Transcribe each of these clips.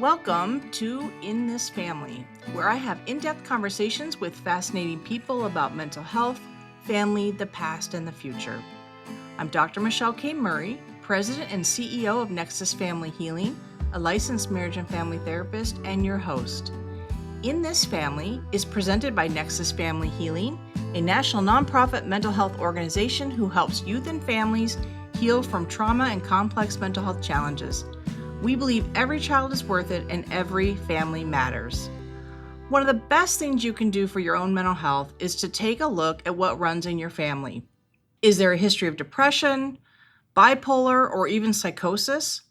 Welcome to In This Family, where I have in-depth conversations with fascinating people about mental health, family, the past, and the future. I'm Dr. Michelle K. Murray, President and CEO of Nexus Family Healing, a licensed marriage and family therapist, and your host. In This Family is presented by Nexus Family Healing, a national nonprofit mental health organization who helps youth and families heal from trauma and complex mental health challenges. We believe every child is worth it and every family matters. One of the best things you can do for your own mental health is to take a look at what runs in your family. Is there a history of depression, bipolar, or even psychosis?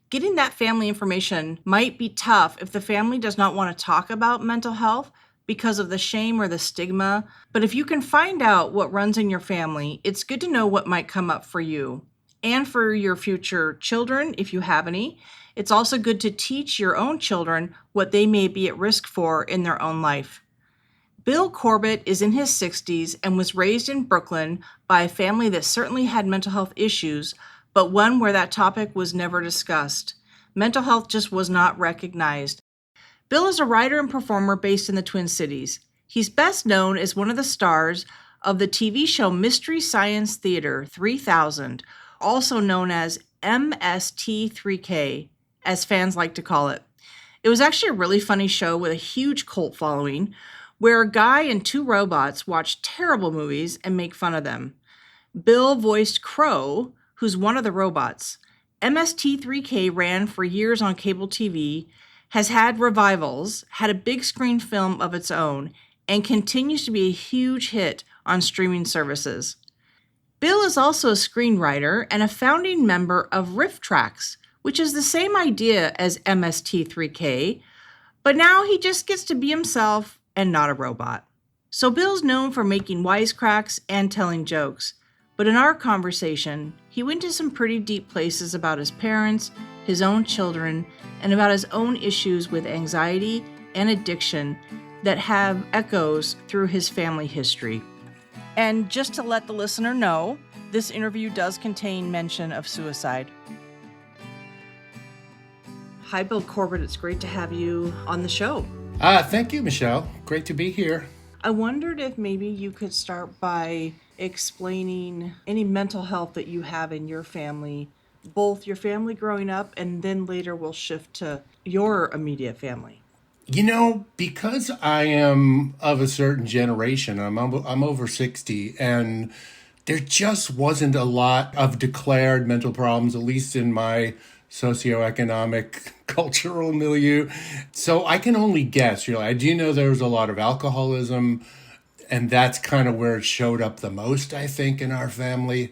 Getting that family information might be tough if the family does not want to talk about mental health because of the shame or the stigma. But if you can find out what runs in your family, it's good to know what might come up for you and for your future children, if you have any. It's also good to teach your own children what they may be at risk for in their own life. Bill Corbett is in his 60s and was raised in Brooklyn by a family that certainly had mental health issues, but one where that topic was never discussed. Mental health just was not recognized. Bill is a writer and performer based in the Twin Cities. He's best known as one of the stars of the TV show Mystery Science Theater 3000, also known as MST3K, as fans like to call it. It was actually a really funny show with a huge cult following, where a guy and two robots watch terrible movies and make fun of them. Bill voiced Crow, who's one of the robots. MST3K ran for years on cable TV, has had revivals, had a big screen film of its own, and continues to be a huge hit on streaming services. Bill is also a screenwriter and a founding member of Riff Tracks, which is the same idea as MST3K, but now he just gets to be himself and not a robot. So Bill's known for making wisecracks and telling jokes, but in our conversation, he went to some pretty deep places about his parents, his own children, and about his own issues with anxiety and addiction that have echoes through his family history. And just to let the listener know, this interview does contain mention of suicide. Hi, Bill Corbett. It's great to have you on the show. Thank you, Michelle. Great to be here. I wondered if maybe you could start by explaining any mental health that you have in your family, both your family growing up and then later we'll shift to your immediate family. You know, because I am of a certain generation, I'm over 60, and there just wasn't a lot of declared mental problems, at least in my socioeconomic cultural milieu. So I can only guess. I do know there was a lot of alcoholism, and that's kind of where it showed up the most, I think, in our family.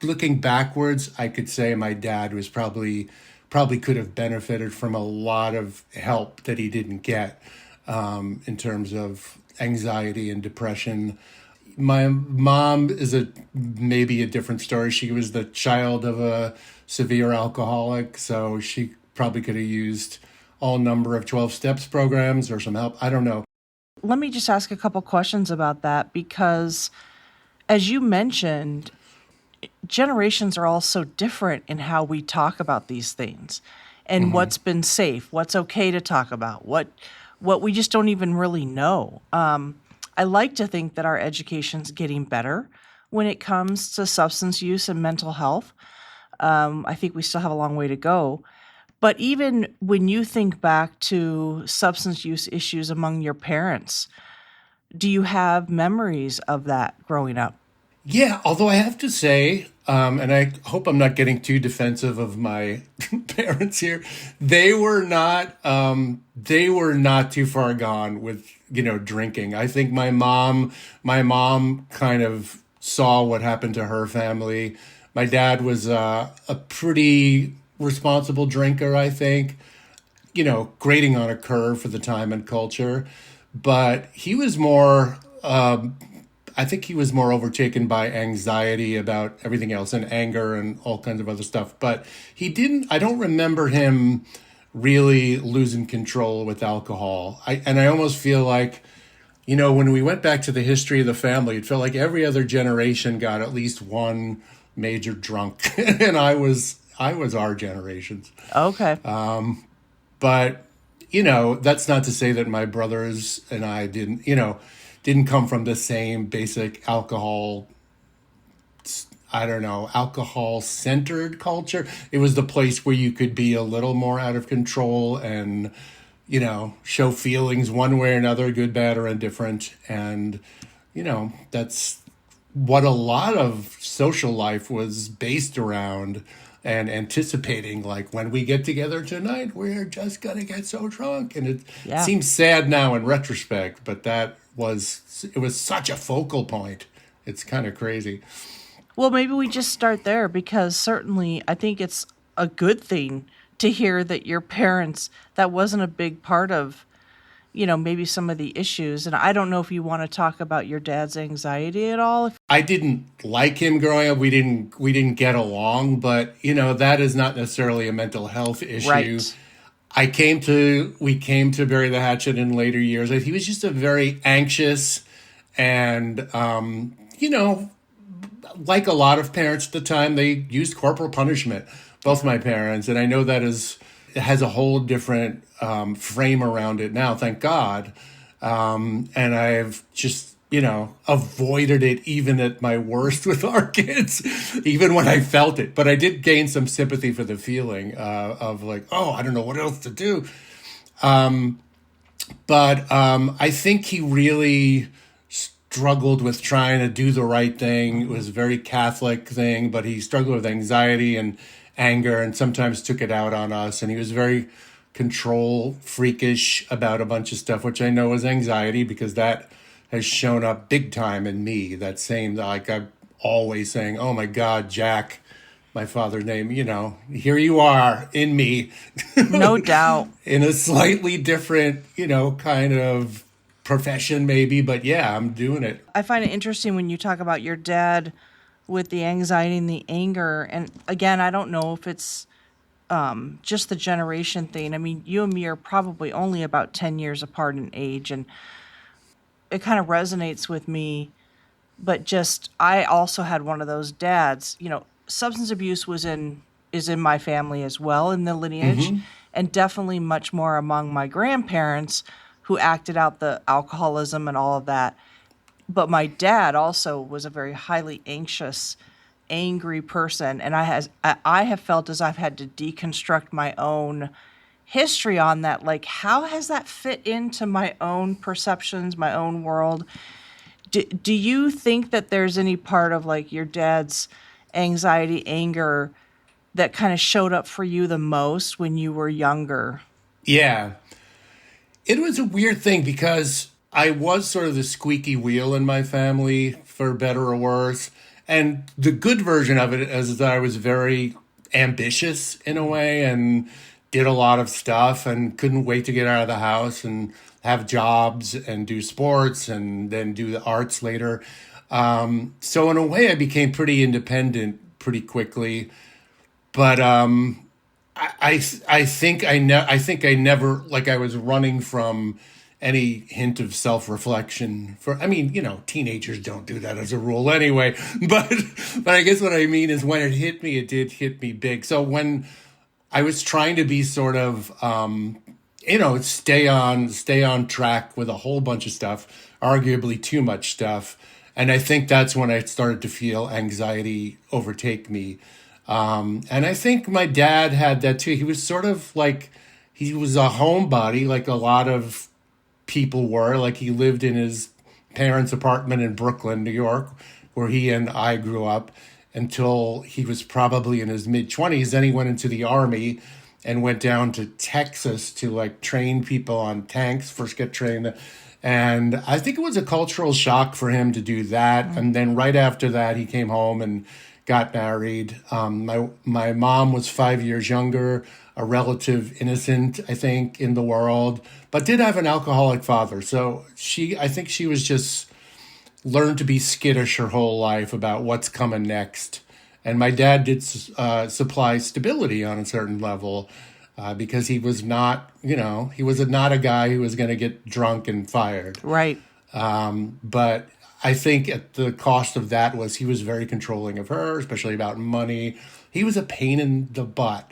Looking backwards, I could say my dad was probably could have benefited from a lot of help that he didn't get in terms of anxiety and depression. My mom is maybe a different story. She was the child of a severe alcoholic, so she probably could have used all number of 12 steps programs or some help. I don't know. Let me just ask a couple questions about that, because as you mentioned, generations are all so different in how we talk about these things and what's been safe, what's okay to talk about, what we just don't even really know. I like to think that our education's getting better when it comes to substance use and mental health. I think we still have a long way to go. But even when you think back to substance use issues among your parents, do you have memories of that growing up? Yeah, although I have to say, and I hope I'm not getting too defensive of my parents here, they were not too far gone with, drinking. I think my mom kind of saw what happened to her family. My dad was a pretty responsible drinker, I think, grading on a curve for the time and culture, but he was more, I think he was more overtaken by anxiety about everything else and anger and all kinds of other stuff. But I don't remember him really losing control with alcohol. I almost feel like, when we went back to the history of the family, it felt like every other generation got at least one major drunk. And I was our generation's. Okay. But that's not to say that my brothers and I didn't come from the same basic alcohol centered culture. It was the place where you could be a little more out of control and, show feelings one way or another, good, bad, or indifferent. And, that's what a lot of social life was based around, and anticipating, like, when we get together tonight, we're just going to get so drunk. And it seems sad now in retrospect, but it was such a focal point. It's kind of crazy. Well, maybe we just start there, because certainly I think it's a good thing to hear that your parents, that wasn't a big part of, maybe some of the issues. And I don't know if you want to talk about your dad's anxiety at all. I didn't like him growing up. We didn't get along, but that is not necessarily a mental health issue. Right. We came to bury the hatchet in later years. He was just a very anxious and, like a lot of parents at the time, they used corporal punishment, both my parents. And I know it has a whole different frame around it now, thank God. And I've just, avoided it even at my worst with our kids, even when I felt it. But I did gain some sympathy for the feeling of like, oh, I don't know what else to do. But I think he really struggled with trying to do the right thing. It was a very Catholic thing, but he struggled with anxiety and anger, and sometimes took it out on us. And he was very control freakish about a bunch of stuff, which I know is anxiety, because that has shown up big time in me. That same, like, I'm always saying, oh my God, Jack, my father's name, here you are in me. No doubt. In a slightly different, kind of profession maybe, but yeah, I'm doing it. I find it interesting when you talk about your dad with the anxiety and the anger. And again, I don't know if it's just the generation thing. I mean, you and me are probably only about 10 years apart in age, and it kind of resonates with me. But just, I also had one of those dads. Substance abuse is in my family as well, in the lineage, and definitely much more among my grandparents, who acted out the alcoholism and all of that. But my dad also was a very highly anxious, angry person. And I have felt as I've had to deconstruct my own history on that. Like, how has that fit into my own perceptions, my own world? Do you think that there's any part of, like, your dad's anxiety, anger that kind of showed up for you the most when you were younger? Yeah. It was a weird thing, because I was sort of the squeaky wheel in my family, for better or worse. And the good version of it is that I was very ambitious in a way, and did a lot of stuff, and couldn't wait to get out of the house and have jobs and do sports and then do the arts later. So in a way, I became pretty independent pretty quickly. But I think I never, like, I was running from any hint of self-reflection. Teenagers don't do that as a rule anyway. But I guess what I mean is, when it hit me, it did hit me big. So when I was trying to be sort of, stay on track with a whole bunch of stuff, arguably too much stuff. And I think that's when I started to feel anxiety overtake me. And I think my dad had that too. He was sort of like, he was a homebody, like a lot of people were. Like, he lived in his parents' apartment in Brooklyn, New York, where he and I grew up, until he was probably in his mid-20s. Then he went into the Army and went down to Texas to, like, train people on tanks, first get trained. And I think it was a cultural shock for him to do that. Mm-hmm. And then right after that, he came home and got married. My mom was 5 years younger, a relative innocent, I think, in the world, but did have an alcoholic father. So I think she was just learned to be skittish her whole life about what's coming next. And my dad did supply stability on a certain level, because he was not, he was not a guy who was going to get drunk and fired. Right. But I think at the cost of that was he was very controlling of her, especially about money. He was a pain in the butt,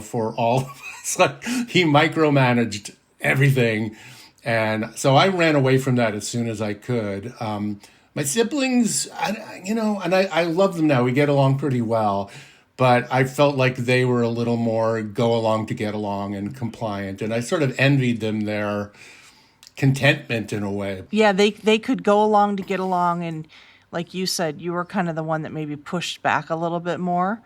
for all of us. Like, he micromanaged everything. And so I ran away from that as soon as I could. My siblings, I love them now. We get along pretty well. But I felt like they were a little more go along to get along and compliant. And I sort of envied them their contentment in a way. Yeah, they could go along to get along, and like you said, you were kind of the one that maybe pushed back a little bit more.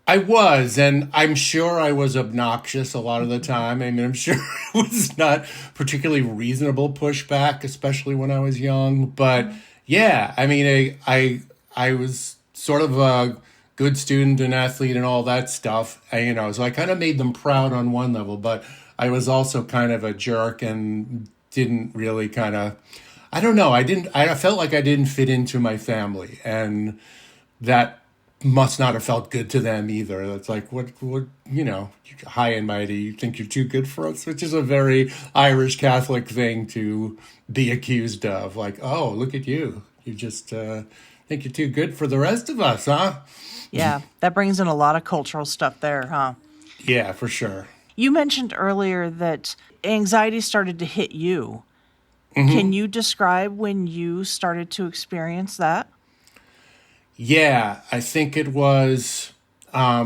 I was, and I'm sure I was obnoxious a lot of the time. I mean, I'm sure it was not particularly reasonable pushback, especially when I was young. But yeah, I mean, I was sort of a good student and athlete and all that stuff, so I kind of made them proud on one level, but I was also kind of a jerk and didn't really kind of, I don't know, I felt like I didn't fit into my family, and that must not have felt good to them either. It's like, what, high and mighty, you think you're too good for us, which is a very Irish Catholic thing to be accused of. Like, oh, look at you. You just think you're too good for the rest of us, huh? Yeah, that brings in a lot of cultural stuff there, huh? Yeah, for sure. You mentioned earlier that anxiety started to hit you. Can you describe when you started to experience that? Yeah, I think it was, I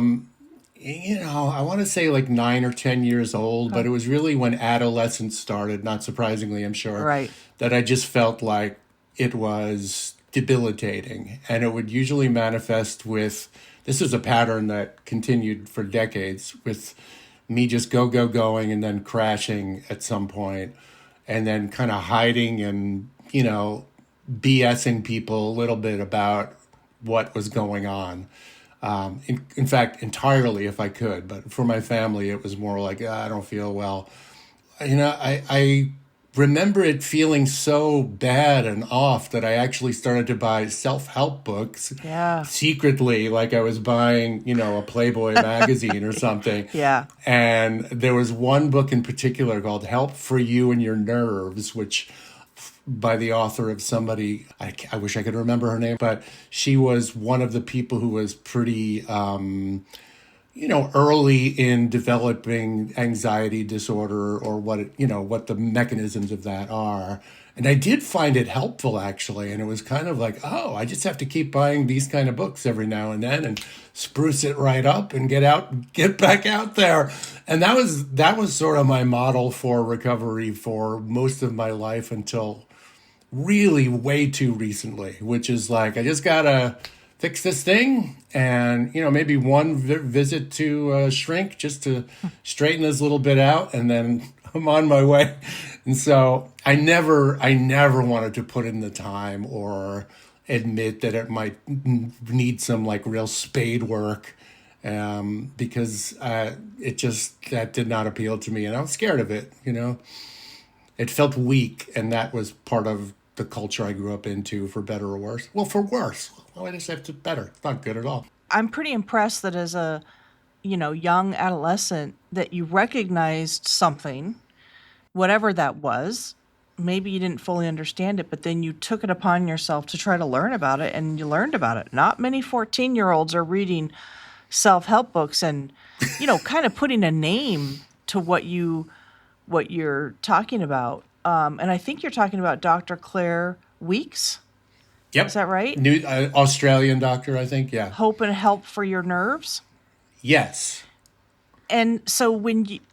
want to say like 9 or 10 years old, but it was really when adolescence started, not surprisingly, I'm sure, Right. that I just felt like it was debilitating. And it would usually manifest with, this is a pattern that continued for decades, with me just going and then crashing at some point, and then kind of hiding and, BSing people a little bit about what was going on. In fact, entirely if I could. But for my family, it was more like, I don't feel well. I remember it feeling so bad and off that I actually started to buy self-help books secretly, like I was buying, a Playboy magazine or something. Yeah. And there was one book in particular called Help for You and Your Nerves, which by the author of somebody, I wish I could remember her name, but she was one of the people who was pretty, early in developing anxiety disorder, or what the mechanisms of that are. And I did find it helpful, actually. And it was kind of like, oh, I just have to keep buying these kind of books every now and then and spruce it right up and get back out there. And that was sort of my model for recovery for most of my life until really way too recently, which is like, I just gotta fix this thing, and maybe one visit to a shrink just to straighten this little bit out, and then I'm on my way. And so I never wanted to put in the time or admit that it might need some like real spade work, because that did not appeal to me, and I was scared of it. It felt weak, and that was part of the culture I grew up into, for better or worse. Well, for worse. Well, I just have to better. It's not good at all. I'm pretty impressed that as a, young adolescent, that you recognized something, whatever that was. Maybe you didn't fully understand it, but then you took it upon yourself to try to learn about it, and you learned about it. Not many 14-year-olds are reading self-help books and, kind of putting a name to what you're talking about. And I think you're talking about Dr. Claire Weeks. Yep. Is that right? New Australian doctor, I think. Yeah. Hope and Help for Your Nerves. Yes. And so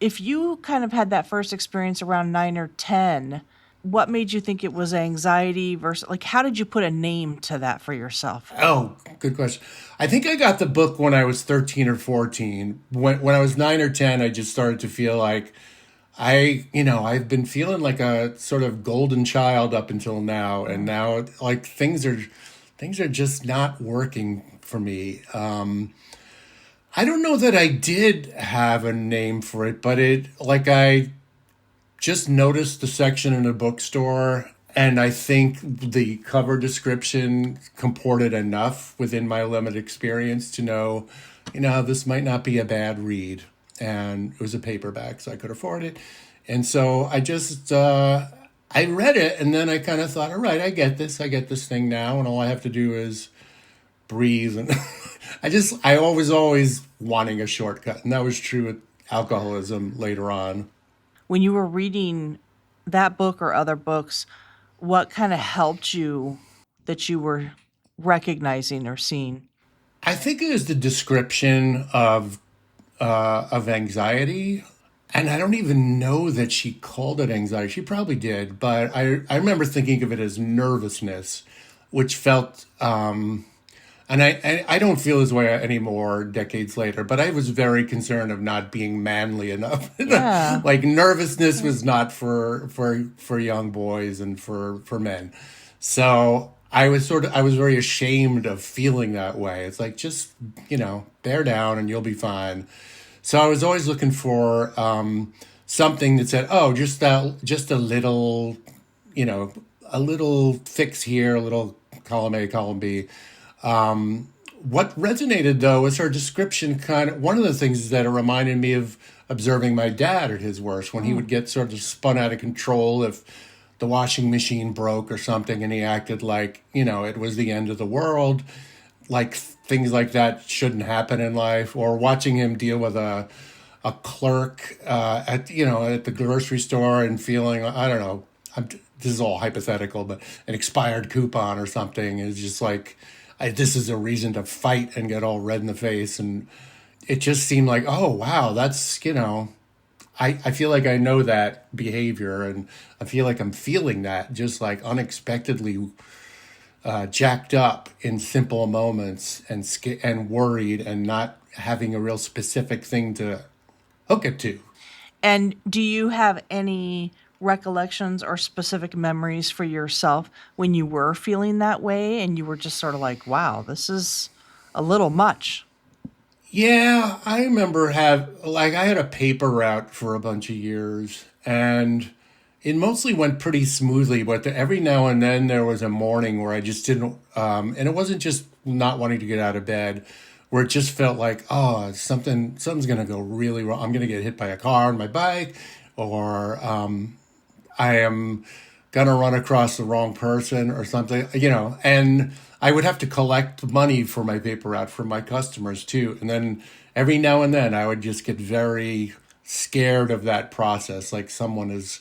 if you kind of had that first experience around 9 or 10, what made you think it was anxiety versus, like, how did you put a name to that for yourself? Oh, good question. I think I got the book when I was 13 or 14. When I was 9 or 10, I just started to feel like I've been feeling like a sort of golden child up until now. And now, like, things are just not working for me. I don't know that I did have a name for it, but I just noticed the section in a bookstore, and I think the cover description comported enough within my limited experience to know, this might not be a bad read. And it was a paperback, so I could afford it. And so I just, I read it, and then I kind of thought, all right, I get this thing now, and all I have to do is breathe. And I was always wanting a shortcut, and that was true with alcoholism later on. when you were reading that book or other books, what kind of helped you that you were recognizing or seeing? I think it was the description of anxiety. And I don't even know that she called it anxiety. She probably did, but I remember thinking of it as nervousness, which felt, and I don't feel this way anymore decades later, but I was very concerned of not being manly enough. Yeah. Like nervousness was not for young boys and for men. So I was very ashamed of feeling that way. It's like, just, bear down and you'll be fine. So I was always looking for something that said, "Oh, just a little, a little fix here, a little column A, column B." What resonated though was her description. Kind of one of the things is that it reminded me of observing my dad at his worst, when he would get sort of spun out of control if the washing machine broke or something, and he acted like it was the end of the world. Like things like that shouldn't happen in life. Or watching him deal with a clerk at the grocery store and feeling, I don't know, this is all hypothetical, but an expired coupon or something is just like, this is a reason to fight and get all red in the face. And it just seemed like, oh wow, that's I feel like I know that behavior, and I feel like I'm feeling that just like unexpectedly jacked up in simple moments, and worried, and not having a real specific thing to hook it to. And do you have any recollections or specific memories for yourself when you were feeling that way and you were just sort of like, wow, this is a little much? Yeah, I remember I had a paper route for a bunch of years, and it mostly went pretty smoothly, but every now and then there was a morning where I just didn't, and it wasn't just not wanting to get out of bed, where it just felt like, oh, something's going to go really wrong. I'm going to get hit by a car on my bike, or I am going to run across the wrong person or something, and I would have to collect money for my paper route from my customers too. And then every now and then I would just get very scared of that process, like someone is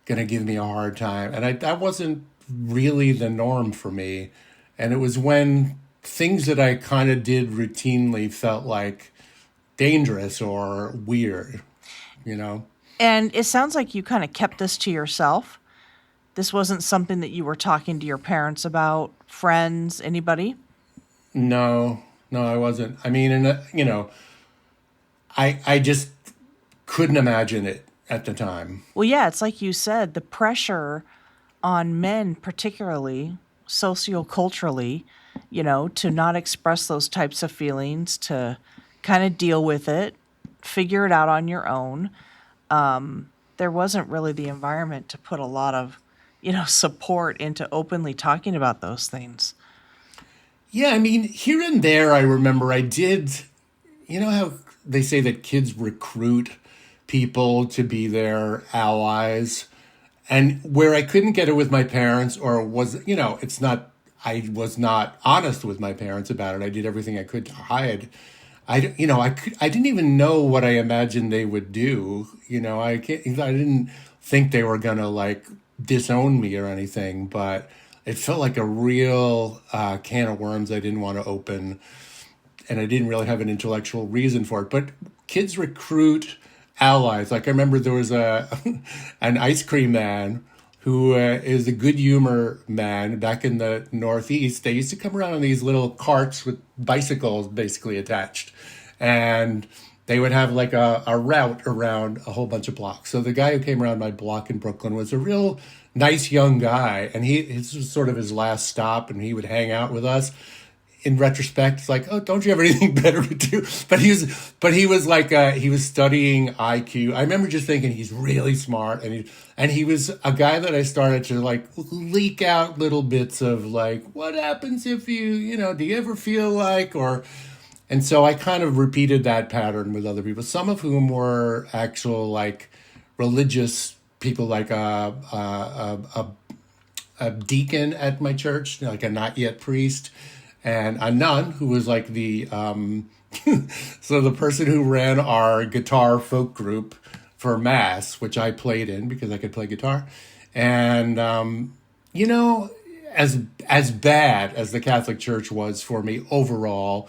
going to give me a hard time. And that wasn't really the norm for me. And it was when things that I kind of did routinely felt like dangerous or weird, you know? And it sounds like you kind of kept this to yourself. This wasn't something that you were talking to your parents about, friends, anybody? No, no, I wasn't. I mean, I just couldn't imagine it at the time. Well, yeah, it's like you said, the pressure on men, particularly socioculturally, to not express those types of feelings, to kind of deal with it, figure it out on your own. There wasn't really the environment to put a lot of, support into openly talking about those things. Yeah, I mean, here and there, I remember I did, how they say that kids recruit people to be their allies, and where I couldn't get it with my parents, or I was not honest with my parents about it. I did everything I could to hide. I didn't even know what I imagined they would do. I didn't think they were gonna like disown me or anything, but it felt like a real can of worms I didn't want to open, and I didn't really have an intellectual reason for it. But kids recruit allies. Like I remember there was an ice cream man who is a good humor man back in the Northeast. They used to come around on these little carts with bicycles basically attached, and they would have like a route around a whole bunch of blocks. So the guy who came around my block in Brooklyn was a real nice young guy, and this was sort of his last stop, and he would hang out with us. In retrospect, it's like, oh, don't you have anything better to do? But he was like, he was studying IQ. I remember just thinking he's really smart, and he was a guy that I started to like leak out little bits of like, what happens if do you ever feel like, and so I kind of repeated that pattern with other people, some of whom were actual like religious people, like a deacon at my church, like a not yet priest, and a nun who was like the so the person who ran our guitar folk group for mass, which I played in because I could play guitar. And, you know, as bad as the Catholic Church was for me overall,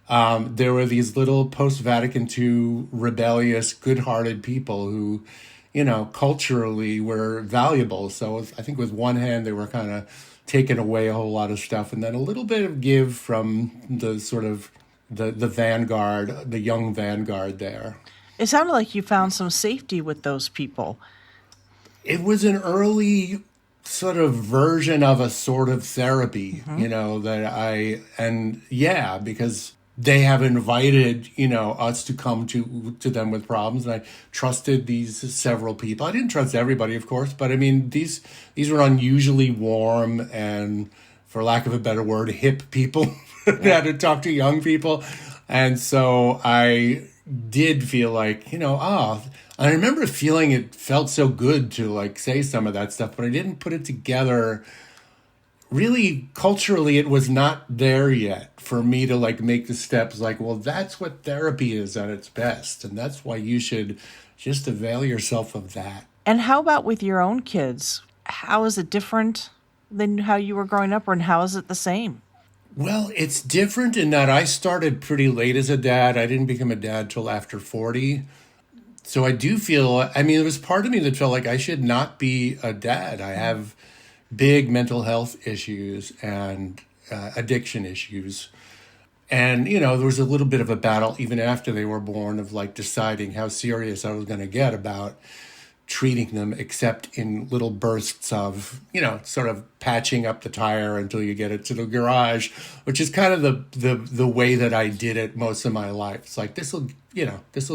there were these little post-Vatican II rebellious, good-hearted people who, you know, culturally were valuable. So I think with one hand, they were kind of taking away a whole lot of stuff, and then a little bit of give from the sort of the vanguard, the young vanguard there. It sounded like you found some safety with those people. It was an early sort of version of a sort of therapy, you know, because they have invited, you know, us to come to them with problems. And I trusted these several people. I didn't trust everybody, of course, but I mean, these were unusually warm and, for lack of a better word, hip people how to talk to young people. And so I did feel like, you know, I remember feeling it felt so good to like say some of that stuff, but I didn't put it together. Really, culturally, it was not there yet for me to like make the steps like, well, that's what therapy is at its best. And that's why you should just avail yourself of that. And how about with your own kids? How is it different than how you were growing up, and how is it the same? Well, it's different in that I started pretty late as a dad. I didn't become a dad till after 40. So I do feel, I mean, there was part of me that felt like I should not be a dad. I have big mental health issues and addiction issues. And, you know, there was a little bit of a battle even after they were born of like deciding how serious I was going to get about treating them, except in little bursts of, you know, sort of patching up the tire until you get it to the garage, which is kind of the way that I did it most of my life. It's like, this'll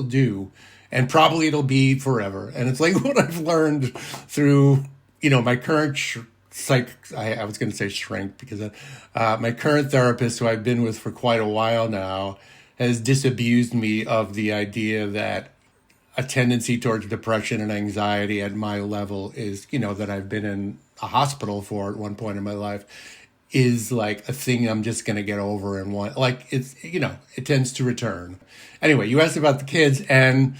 do. And probably it'll be forever. And it's like what I've learned through, you know, my current I was going to say shrink because my current therapist, who I've been with for quite a while now, has disabused me of the idea that a tendency towards depression and anxiety at my level is, you know, that I've been in a hospital for at one point in my life, is like a thing I'm just going to get over and want. Like, it's, you know, it tends to return. Anyway, you asked about the kids, and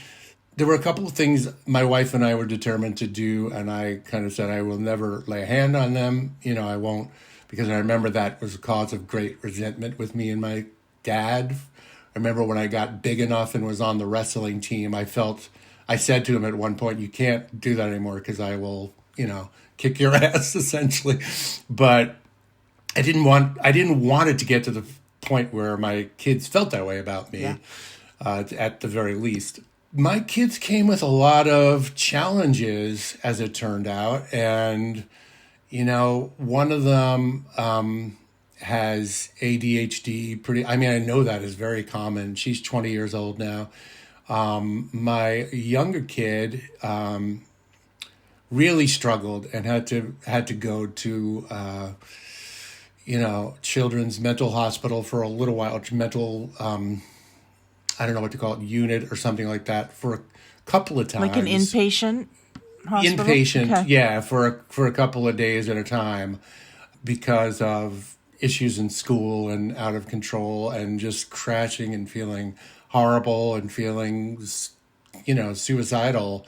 there were a couple of things my wife and I were determined to do, and I kind of said I will never lay a hand on them. You know, I won't, because I remember that was a cause of great resentment with me and my dad. I remember when I got big enough and was on the wrestling team, I said to him at one point, you can't do that anymore because I will, you know, kick your ass, essentially. But I didn't want it to get to the point where my kids felt that way about me, at the very least. My kids came with a lot of challenges, as it turned out. And, you know, one of them has ADHD. I know that is very common. She's 20 years old now. My younger kid really struggled and had to go to, you know, children's mental hospital for a little while, I don't know what to call it, unit or something like that for a couple of times. Like an inpatient hospital? Inpatient, okay. Yeah, for a couple of days at a time because of issues in school and out of control and just crashing and feeling horrible and feeling, you know, suicidal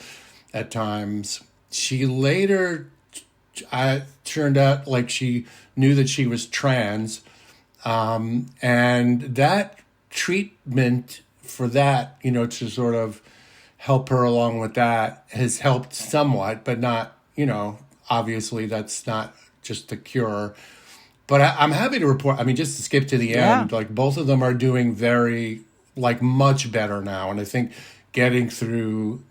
at times. She later turned out like she knew that she was trans, and that treatment for that, you know, to sort of help her along with that has helped somewhat, but not, you know, obviously that's not just the cure. But I'm happy to report, I mean, just to skip to the end, like both of them are doing much better now. And I think getting through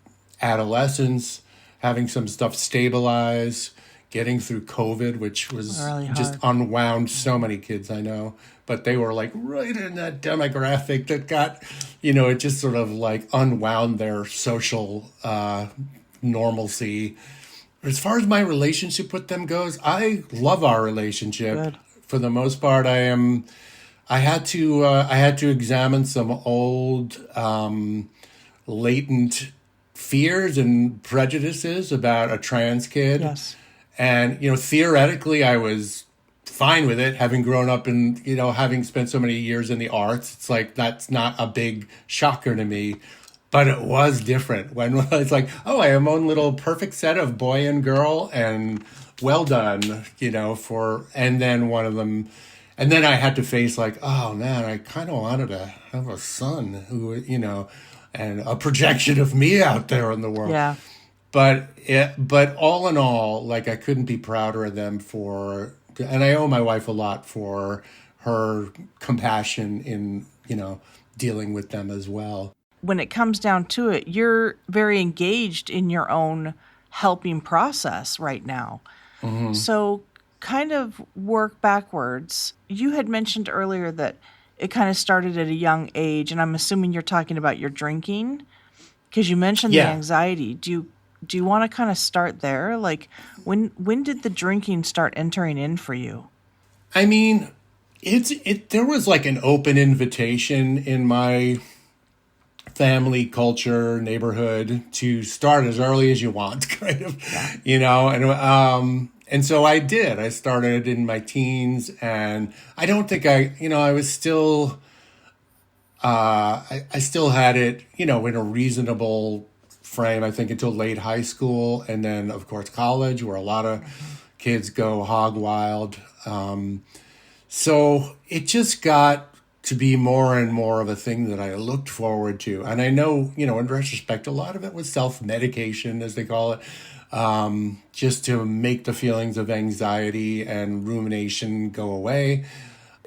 adolescence, having some stuff stabilize, getting through COVID, which was really just unwound so many kids I know. But they were like right in that demographic that got, you know, it just sort of like unwound their social normalcy. As far as my relationship with them goes, I love our relationship. Good. For the most part, I had to examine some old latent fears and prejudices about a trans kid. Yes. And, you know, theoretically, I was fine with it, having grown up and, you know, having spent so many years in the arts. It's like, that's not a big shocker to me. But it was different when it's like, oh, I have my own little perfect set of boy and girl, and well done, and then one of them, and then I had to face like, oh man, I kind of wanted to have a son who, and a projection of me out there in the world. Yeah. But all in all, like I couldn't be prouder of them and I owe my wife a lot for her compassion in, dealing with them as well. When it comes down to it, you're very engaged in your own helping process right now. Mm-hmm. So kind of work backwards. You had mentioned earlier that it kind of started at a young age, and I'm assuming you're talking about your drinking because you mentioned the anxiety. Do you want to kind of start there? Like when did the drinking start entering in for you? I mean, there was like an open invitation in my family, culture, neighborhood to start as early as you want, kind of, and so I did. I started in my teens, and I don't think I was still, I still had it, in a reasonable frame, I think, until late high school, and then of course college, where a lot of kids go hog wild. So it just got to be more and more of a thing that I looked forward to. And I know, in retrospect, a lot of it was self-medication, as they call it, just to make the feelings of anxiety and rumination go away.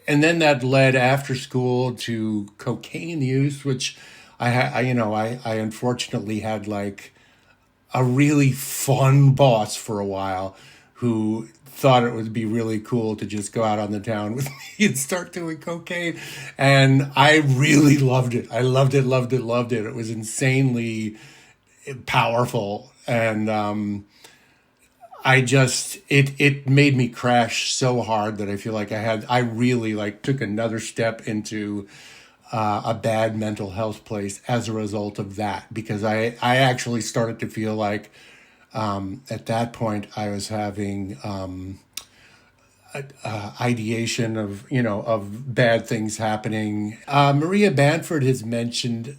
And then that led after school to cocaine use, which I unfortunately had like a really fun boss for a while who thought it would be really cool to just go out on the town with me and start doing cocaine. And I really loved it. I loved it, loved it, loved it. It was insanely powerful. And it made me crash so hard that I feel like I really like took another step into a bad mental health place as a result of that, because I actually started to feel like at that point I was having ideation of bad things happening. Maria Banford has mentioned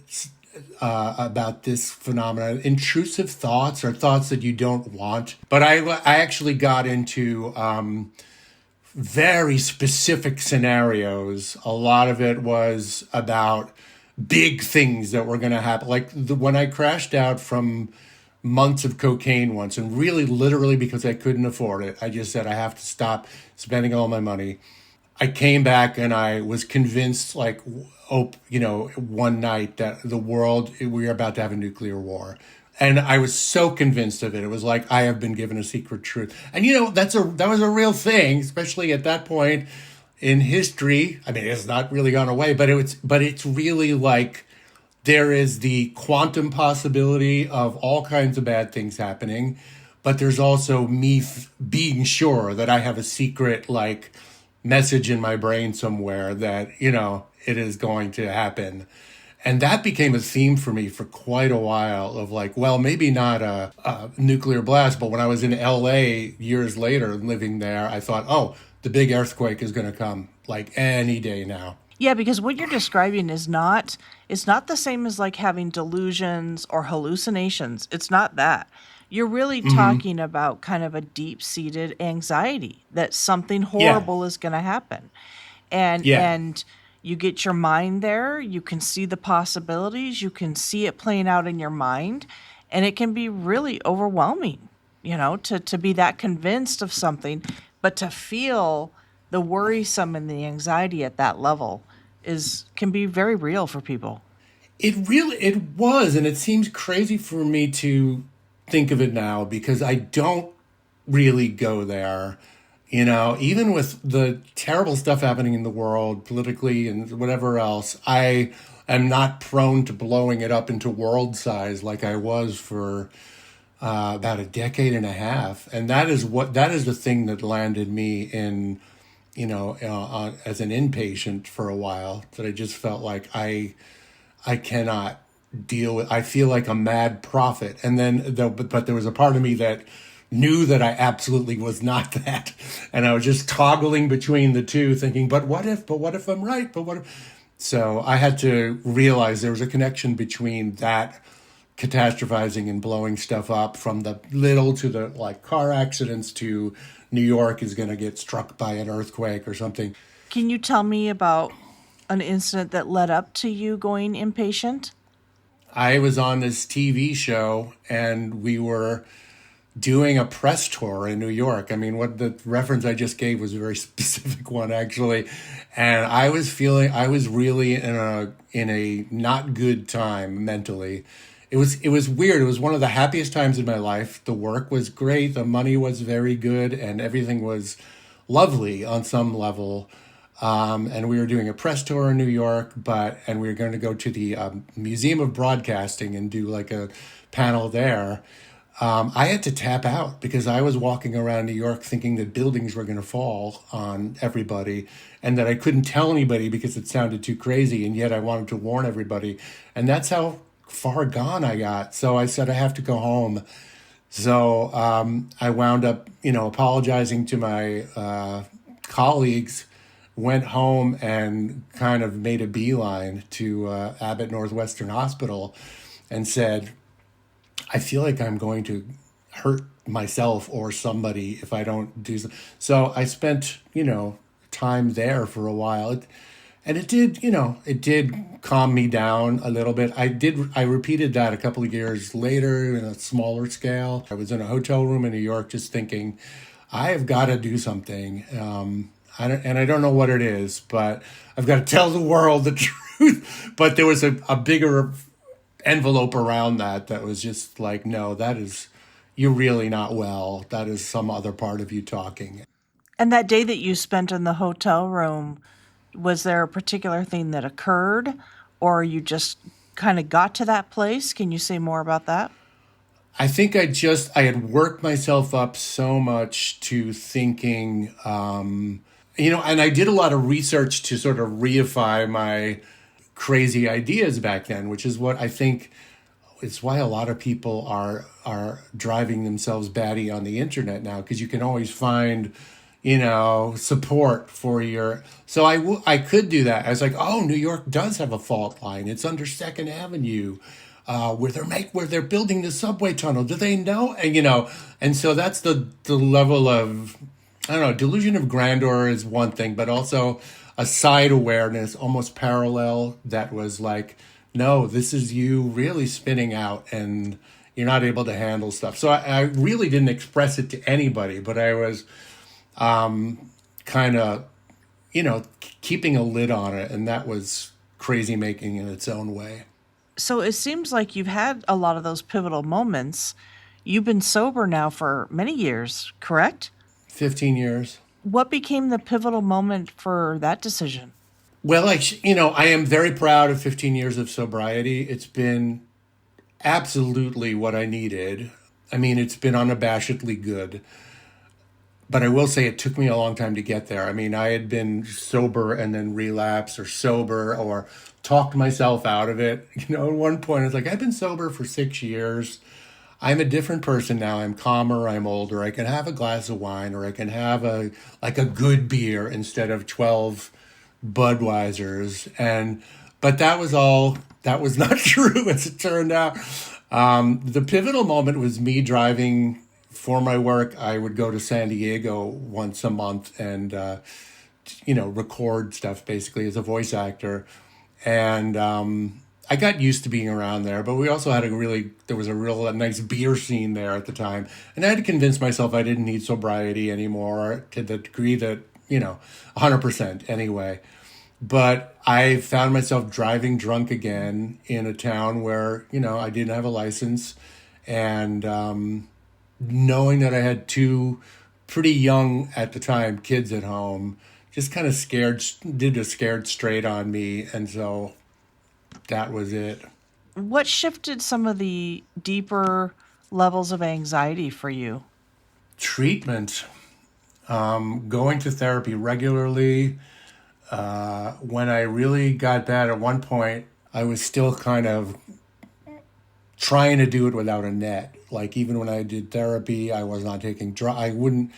about this phenomenon, intrusive thoughts or thoughts that you don't want. But I actually got into very specific scenarios. A lot of it was about big things that were going to happen. Like when I crashed out from months of cocaine once, and really literally because I couldn't afford it, I just said I have to stop spending all my money. I came back and I was convinced, like, one night that we were about to have a nuclear war. And I was so convinced of it. It was like I have been given a secret truth. And, that was a real thing, especially at that point in history. I mean, it's not really gone away, but it's really like there is the quantum possibility of all kinds of bad things happening. But there's also me being sure that I have a secret, like, message in my brain somewhere that, it is going to happen. And that became a theme for me for quite a while of like, well, maybe not a nuclear blast, but when I was in LA years later living there, I thought, oh, the big earthquake is going to come like any day now. Yeah, because what you're describing it's not the same as like having delusions or hallucinations. It's not that. You're really talking about kind of a deep-seated anxiety that something horrible is going to happen. And you get your mind there, you can see the possibilities, you can see it playing out in your mind, and it can be really overwhelming, to be that convinced of something, but to feel the worrisome and the anxiety at that level can be very real for people. It was, and it seems crazy for me to think of it now because I don't really go there. Even with the terrible stuff happening in the world politically and whatever else, I am not prone to blowing it up into world size like I was for about a decade and a half. And that is the thing that landed me in, as an inpatient for a while, that I just felt like I cannot deal with. I feel like a mad prophet. And then, but there was a part of me that knew that I absolutely was not that. And I was just toggling between the two thinking, but what if I'm right? But what if? So I had to realize there was a connection between that catastrophizing and blowing stuff up, from the little to the like car accidents to New York is going to get struck by an earthquake or something. Can you tell me about an incident that led up to you going inpatient? I was on this TV show and we were doing a press tour in New York. I mean, what the reference I just gave was a very specific one, actually. And I was really in a not good time mentally. It was weird. It was one of the happiest times in my life. The work was great, the money was very good, and everything was lovely on some level. And we were doing a press tour in New York, and we were going to go to the Museum of Broadcasting and do like a panel there. I had to tap out because I was walking around New York thinking that buildings were going to fall on everybody and that I couldn't tell anybody because it sounded too crazy. And yet I wanted to warn everybody. And that's how far gone I got. So I said, I have to go home. So I wound up, apologizing to my colleagues, went home and kind of made a beeline to Abbott Northwestern Hospital and said, I feel like I'm going to hurt myself or somebody if I don't do so. So I spent, time there for a while. And it did calm me down a little bit. I repeated that a couple of years later in a smaller scale. I was in a hotel room in New York just thinking, I have got to do something. I don't know what it is, but I've got to tell the world the truth. But there was a bigger envelope around that was just like, no, you're really not well. That is some other part of you talking. And that day that you spent in the hotel room, was there a particular thing that occurred, or you just kind of got to that place? Can you say more about that? I think I had worked myself up so much to thinking, and I did a lot of research to sort of reify my crazy ideas back then, which is what I think it's why a lot of people are driving themselves batty on the internet now, because you can always find support for your. So I could do that. I was like, oh, New York does have a fault line. It's under Second Avenue, where they're building the subway tunnel. Do they know? And so that's the level of, I don't know, delusion of grandeur is one thing, but also a side awareness, almost parallel, that was like, no, this is you really spinning out and you're not able to handle stuff. So I really didn't express it to anybody, but I was kind of, keeping a lid on it. And that was crazy making in its own way. So it seems like you've had a lot of those pivotal moments. You've been sober now for many years, correct? 15 years. What became the pivotal moment for that decision? Well, I am very proud of 15 years of sobriety. It's been absolutely what I needed. I mean, it's been unabashedly good. But I will say it took me a long time to get there. I mean, I had been sober and then relapse, or sober, or talked myself out of it. At one point I was like, I've been sober for 6 years. I'm a different person now. I'm calmer. I'm older. I can have a glass of wine, or I can have a good beer instead of 12 Budweisers. But that was not true, as it turned out. The pivotal moment was me driving for my work. I would go to San Diego once a month and, record stuff basically as a voice actor. And I got used to being around there, but we also had there was a nice beer scene there at the time. And I had to convince myself I didn't need sobriety anymore, to the degree that, 100% anyway. But I found myself driving drunk again in a town where, I didn't have a license. And knowing that I had two pretty young at the time kids at home just kind of did a scared straight on me. And so that was it. What shifted some of the deeper levels of anxiety for you? Treatment, going to therapy regularly. When I really got bad at one point, I was still kind of trying to do it without a net. Like, even when I did therapy, I was not taking I wouldn't.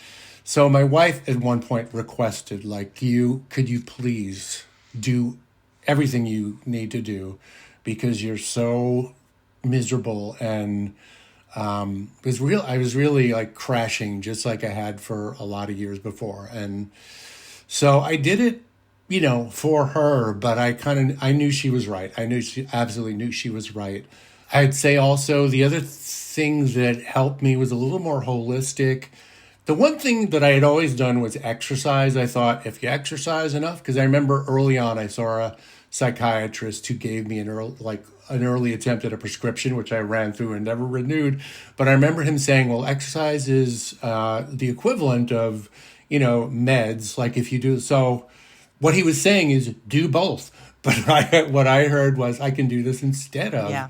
So my wife at one point requested, like, could you please do everything you need to do because you're so miserable. And I was really like crashing just like I had for a lot of years before. And so I did it, for her, but I knew she was right. She absolutely knew she was right. I'd say also the other thing that helped me was a little more holistic. The one thing that I had always done was exercise. I thought if you exercise enough, because I remember early on I saw a psychiatrist who gave me an early attempt at a prescription, which I ran through and never renewed. But I remember him saying, well, exercise is the equivalent of, meds. Like if you do, so what he was saying is do both. But what I heard was I can do this instead of. Yeah.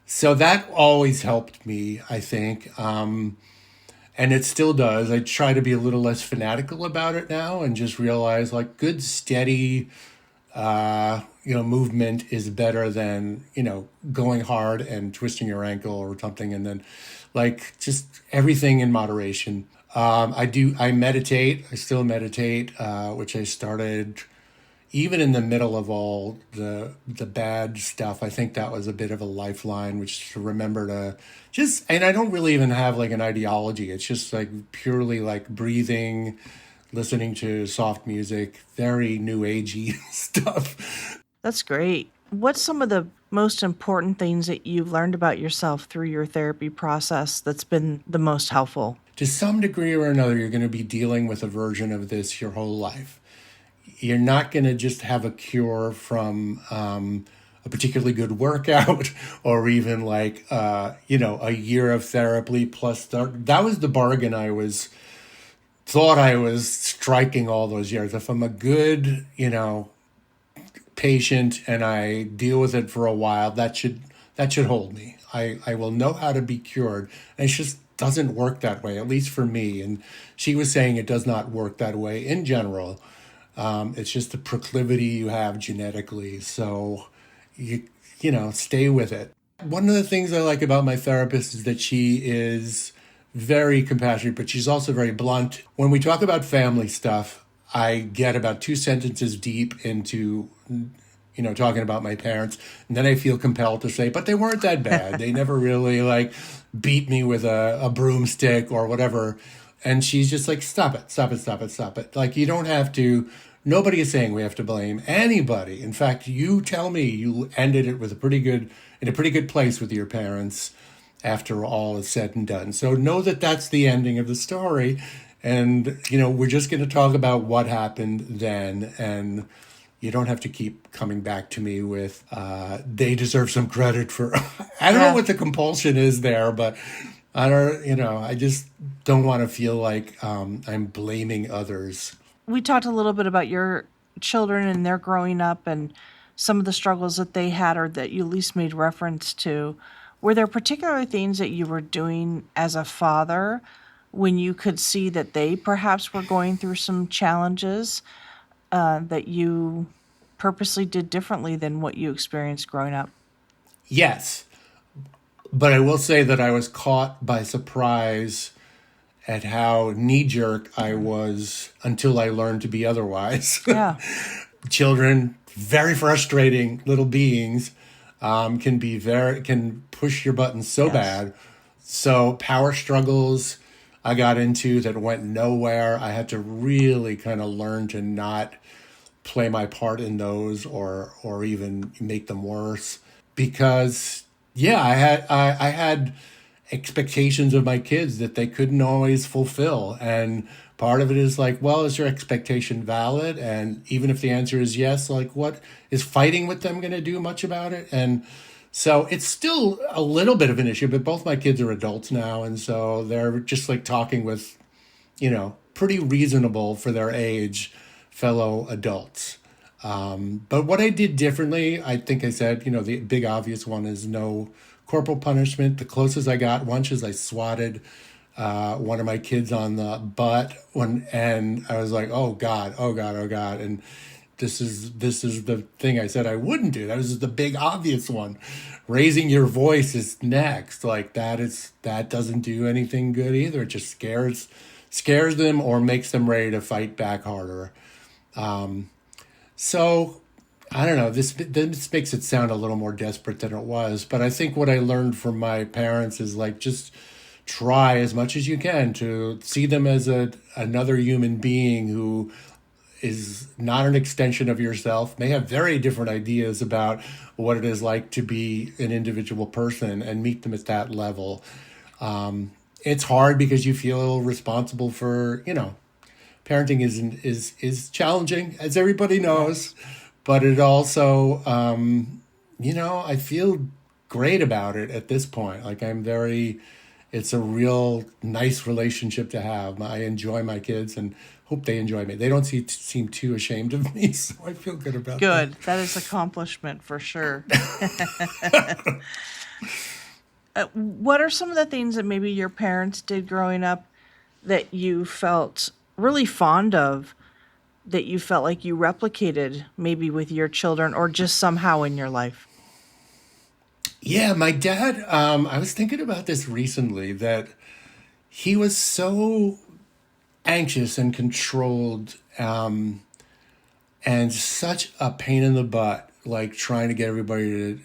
So that always helped me, I think. And it still does. I try to be a little less fanatical about it now and just realize like good, steady, movement is better than, going hard and twisting your ankle or something. And then like just everything in moderation. I meditate. I still meditate, which I started even in the middle of all the bad stuff. I think that was a bit of a lifeline, which is to remember to just, and I don't really even have like an ideology. It's just like purely like breathing, listening to soft music, very new agey stuff. That's great. What's some of the most important things that you've learned about yourself through your therapy process that's been the most helpful? To some degree or another, you're going to be dealing with a version of this your whole life. You're not going to just have a cure from a particularly good workout or even like, a year of therapy plus that was the bargain thought I was striking all those years. If I'm a good, patient and I deal with it for a while, that should hold me. I will know how to be cured. And it just doesn't work that way, at least for me. And she was saying it does not work that way in general. It's just a proclivity you have genetically. So you stay with it. One of the things I like about my therapist is that she is very compassionate, but she's also very blunt. When we talk about family stuff, I get about 2 sentences deep into, talking about my parents. And then I feel compelled to say, but they weren't that bad. They never really like beat me with a broomstick or whatever. And she's just like, stop it. Like, you don't have to, nobody is saying we have to blame anybody. In fact, you tell me you ended it with in a pretty good place with your parents after all is said and done. So know that that's the ending of the story. And, we're just going to talk about what happened then. And you don't have to keep coming back to me with, they deserve some credit for, I don't know what the compulsion is there, but I just don't want to feel like I'm blaming others. We talked a little bit about your children and their growing up and some of the struggles that they had or that you at least made reference to. Were there particular things that you were doing as a father when you could see that they perhaps were going through some challenges that you purposely did differently than what you experienced growing up? Yes. But I will say that I was caught by surprise at how knee-jerk I was until I learned to be otherwise. Yeah. Children, very frustrating little beings, can push your buttons so bad. So power struggles I got into that went nowhere. I had to really kind of learn to not play my part in those or even make them worse because I had expectations of my kids that they couldn't always fulfill. And part of it is like, well, is your expectation valid? And even if the answer is yes, like what is fighting with them going to do much about it? And so it's still a little bit of an issue, but both my kids are adults now. And so they're just like talking with, pretty reasonable for their age fellow adults. But what I did differently, I think I said, the big obvious one is no corporal punishment. The closest I got once is I swatted one of my kids on the butt and I was like, oh God. And this is the thing I said I wouldn't do. That was the big obvious one. Raising your voice is next. Like that doesn't do anything good either. It just scares them or makes them ready to fight back harder. So I don't know, this makes it sound a little more desperate than it was, but I think what I learned from my parents is like just try as much as you can to see them as another human being who is not an extension of yourself, may have very different ideas about what it is like to be an individual person, and meet them at that level. It's hard because you feel responsible for, parenting is challenging, as everybody knows, but it also, I feel great about it at this point. Like it's a real nice relationship to have. I enjoy my kids and hope they enjoy me. They don't seem too ashamed of me, so I feel good about that. Good. That is accomplishment for sure. What are some of the things that maybe your parents did growing up that you felt really fond of, that you felt like you replicated maybe with your children or just somehow in your life? Yeah, my dad, I was thinking about this recently, that he was so anxious and controlled, and such a pain in the butt, like trying to get everybody to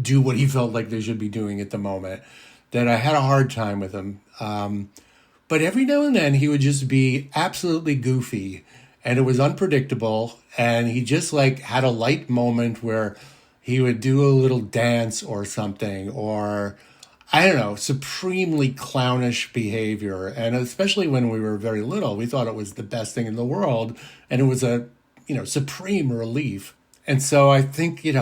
do what he felt like they should be doing at the moment, that I had a hard time with him. But every now and then he would just be absolutely goofy, and it was unpredictable. And he just like had a light moment where he would do a little dance or something, or I don't know, supremely clownish behavior. And especially when we were very little, we thought it was the best thing in the world. And it was a, supreme relief. And so I think, it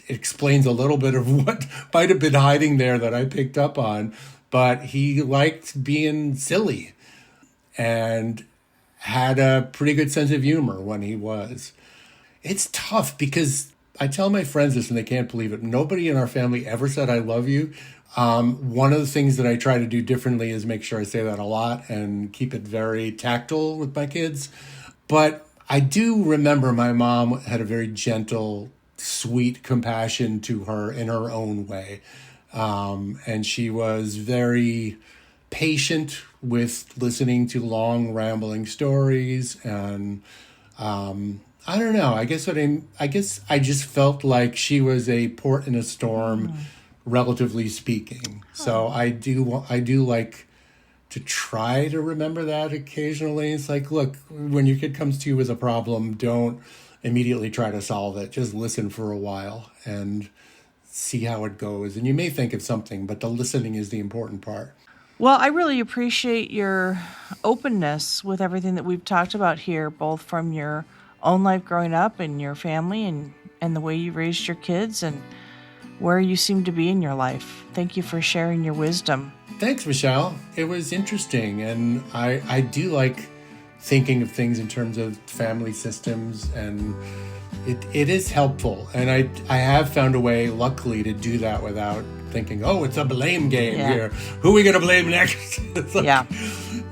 explains a little bit of what might have been hiding there that I picked up on. But he liked being silly and had a pretty good sense of humor when he was. It's tough because I tell my friends this and they can't believe it. Nobody in our family ever said I love you. One of the things that I try to do differently is make sure I say that a lot and keep it very tactile with my kids. But I do remember my mom had a very gentle, sweet compassion to her in her own way. And she was very patient with listening to long, rambling stories. And I don't know. I guess I just felt like she was a port in a storm, relatively speaking. So I do like to try to remember that occasionally. It's like, look, when your kid comes to you with a problem, don't immediately try to solve it. Just listen for a while and see how it goes. And you may think of something, but the listening is the important part. Well, I really appreciate your openness with everything that we've talked about here, both from your own life growing up and your family and the way you raised your kids and where you seem to be in your life. Thank you for sharing your wisdom. Thanks, Michelle. It was interesting. And I do like thinking of things in terms of family systems, and it is helpful. And I have found a way, luckily, to do that without thinking, oh, it's a blame game here. Who are we going to blame next? Like,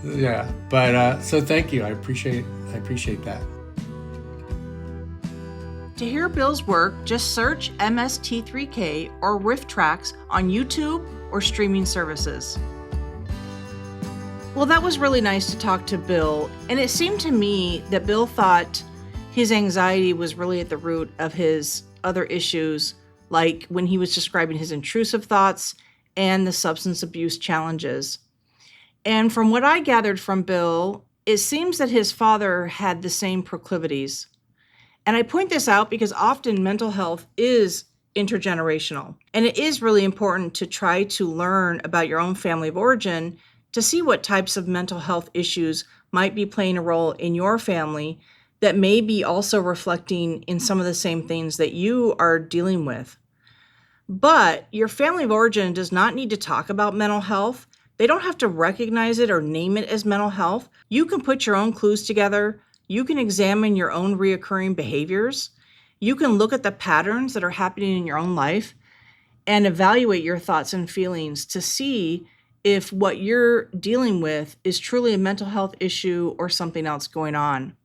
yeah. But so thank you. I appreciate that. To hear Bill's work, just search MST3K or Riff Tracks on YouTube or streaming services. Well, that was really nice to talk to Bill, and it seemed to me that Bill thought his anxiety was really at the root of his other issues, like when he was describing his intrusive thoughts and the substance abuse challenges. And from what I gathered from Bill, it seems that his father had the same proclivities. And I point this out because often mental health is intergenerational, and it is really important to try to learn about your own family of origin to see what types of mental health issues might be playing a role in your family that may be also reflecting in some of the same things that you are dealing with. But your family of origin does not need to talk about mental health. They don't have to recognize it or name it as mental health. You can put your own clues together. You can examine your own reoccurring behaviors. You can look at the patterns that are happening in your own life and evaluate your thoughts and feelings to see if what you're dealing with is truly a mental health issue or something else going on.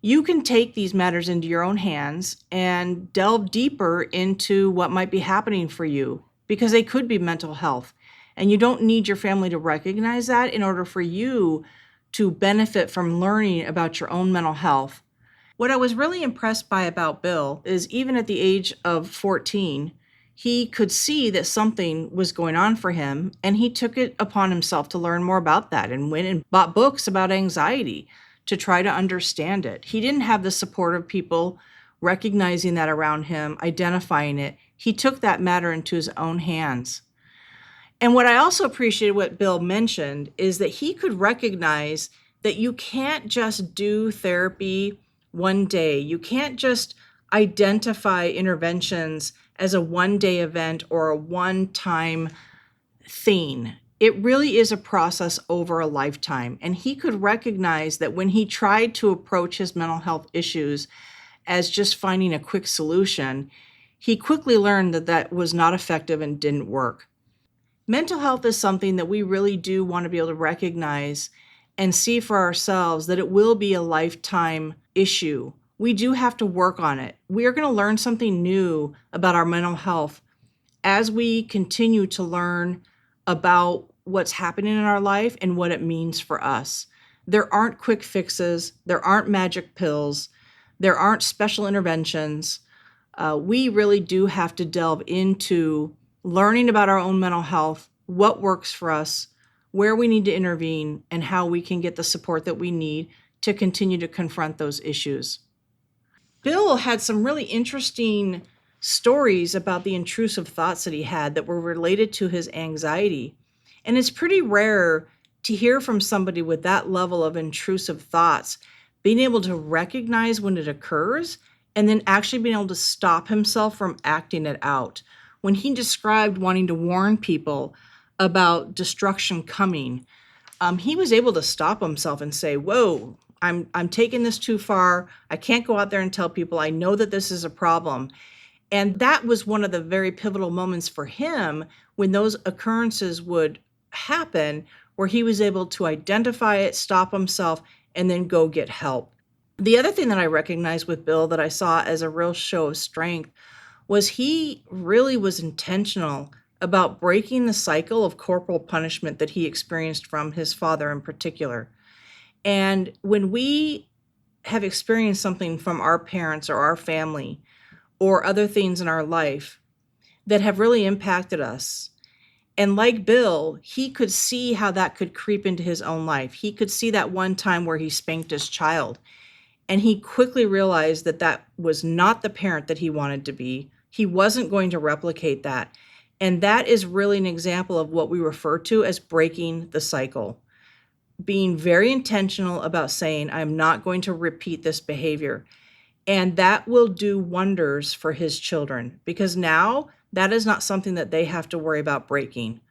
You can take these matters into your own hands and delve deeper into what might be happening for you, because they could be mental health. And you don't need your family to recognize that in order for you to benefit from learning about your own mental health. What I was really impressed by about Bill is even at the age of 14, he could see that something was going on for him, and he took it upon himself to learn more about that and went and bought books about anxiety to try to understand it. He didn't have the support of people recognizing that around him, identifying it. He took that matter into his own hands. And what I also appreciated what Bill mentioned is that he could recognize that you can't just do therapy one day. You can't just identify interventions as a one-day event or a one-time thing. It really is a process over a lifetime. And he could recognize that when he tried to approach his mental health issues as just finding a quick solution, he quickly learned that that was not effective and didn't work. Mental health is something that we really do want to be able to recognize and see for ourselves that it will be a lifetime issue. We do have to work on it. We are going to learn something new about our mental health as we continue to learn about what's happening in our life and what it means for us. There aren't quick fixes. There aren't magic pills. There aren't special interventions. We really do have to delve into learning about our own mental health, what works for us, where we need to intervene, and how we can get the support that we need to continue to confront those issues. Bill had some really interesting stories about the intrusive thoughts that he had that were related to his anxiety. And it's pretty rare to hear from somebody with that level of intrusive thoughts, being able to recognize when it occurs and then actually being able to stop himself from acting it out. When he described wanting to warn people about destruction coming, he was able to stop himself and say, whoa, I'm taking this too far. I can't go out there and tell people. I know that this is a problem. And that was one of the very pivotal moments for him when those occurrences would happen, where he was able to identify it, stop himself, and then go get help. The other thing that I recognized with Bill that I saw as a real show of strength was he really was intentional about breaking the cycle of corporal punishment that he experienced from his father in particular. And when we have experienced something from our parents or our family or other things in our life that have really impacted us, and like Bill, he could see how that could creep into his own life. He could see that one time where he spanked his child, and he quickly realized that that was not the parent that he wanted to be. He wasn't going to replicate that. And that is really an example of what we refer to as breaking the cycle. Being very intentional about saying, I'm not going to repeat this behavior. And that will do wonders for his children, because now that is not something that they have to worry about breaking.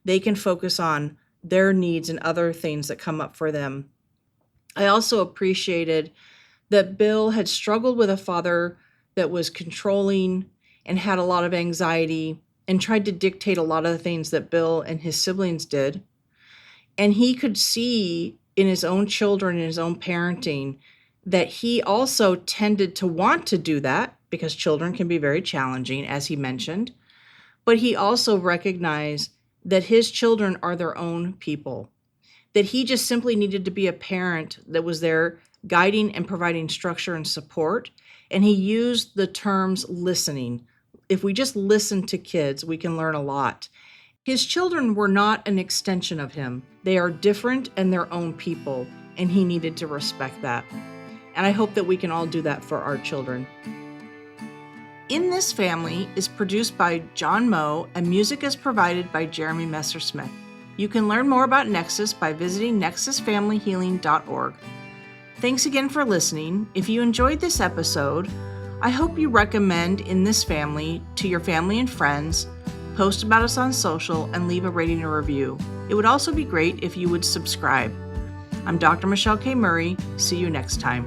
They can focus on their needs and other things that come up for them. I also appreciated that Bill had struggled with a father that was controlling and had a lot of anxiety and tried to dictate a lot of the things that Bill and his siblings did. And he could see in his own children and his own parenting that he also tended to want to do that, because children can be very challenging, as he mentioned. But he also recognized that his children are their own people, that he just simply needed to be a parent that was there guiding and providing structure and support. And he used the terms listening. If we just listen to kids, we can learn a lot. His children were not an extension of him. They are different and their own people, and he needed to respect that. And I hope that we can all do that for our children. In This Family is produced by John Moe, and music is provided by Jeremy Messersmith. You can learn more about Nexus by visiting nexusfamilyhealing.org. Thanks again for listening. If you enjoyed this episode, I hope you recommend In This Family to your family and friends, post about us on social, and leave a rating or review. It would also be great if you would subscribe. I'm Dr. Michelle K. Murray. See you next time.